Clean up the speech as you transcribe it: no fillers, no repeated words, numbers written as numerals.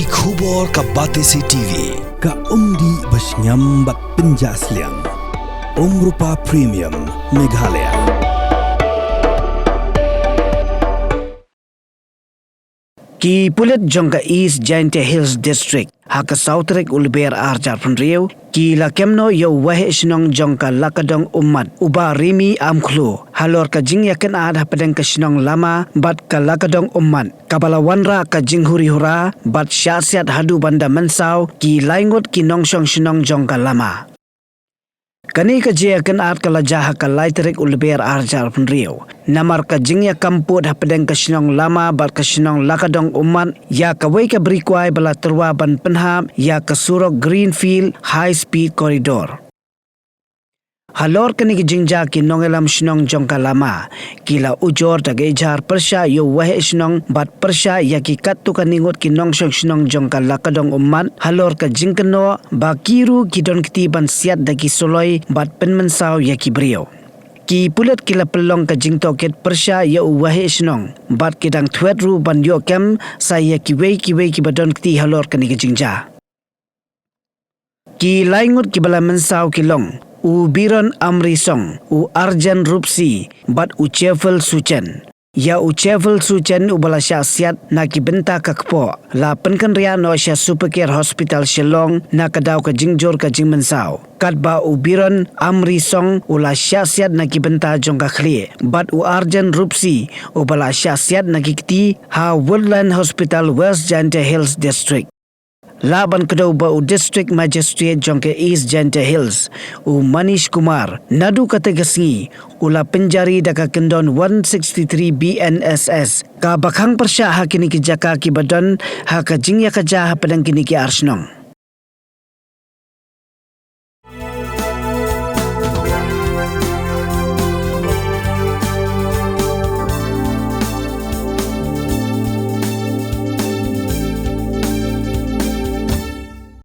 ki khubor ka Batesi TV ka umdi basnyam bak penjasliang Rupa Premium Meghalaya. Ki pulit jongka East Giant Hills District haka Southrik ulber arjar punriu ki lakemno yo Waheh Shnong jongka Lakadong Ummat uba rimi amkhlu halor ka jing yaken ad hapadeng ka Shnong lama bat ka Lakadong Ummat kabala wanra ka jing huri hura bat syasiat hadu banda mensau ki laingot ki nongsong Shnong jongka lama. Kani ka jia kan art kala jaha ka laiterik ulber arjar punriu. Namar ka jingya kamput hapadeng ka Shnong lama bat ka Shnong Lakadong Ummat ya ka wei ka berikwai bala terwa ban penham ya ka Surok Greenfield High Speed Corridor. Halor kani ki jingja ki nongelam Shnong jongka lama kila ujor tagejar persya yo Waheh Shnong bat persya ya ki katu kaningot ki nongsong Shnong jongka Lakadong Ummat halor ka jingkeno bakiru ki don ketiban siat daki soloi bat penmensau ya ki brio. Ki pulet kila pelong ka jingtoket persya ya Waheh Shnong bat kidang tuetru ban yo kem saya ki wei ki badon keti halor kani ki jingja. Ki laingut ki bala mensau ki long biron amri song arjan rupsi bat chefel suchen ya chefel suchen bala syasiat na ki benta kakpo la penkan ria no sya supercare hospital Shnong na kadau ka jingjor ka jingmensau katba biron amri song ula syasiat na ki benta jongka khli bat arjan rupsi bala syasiat na ki kti ha Woodland Hospital West Giant Hills District. Laban kedau ba District Magistrate jongke East Giant Hills Manish Kumar nadu kata gasngi ula penjari daka kendon 163 BNSS ka bakhang persya hakini ki jaka ki badon ha ka jingya ka jaha padang kini ki Shnong.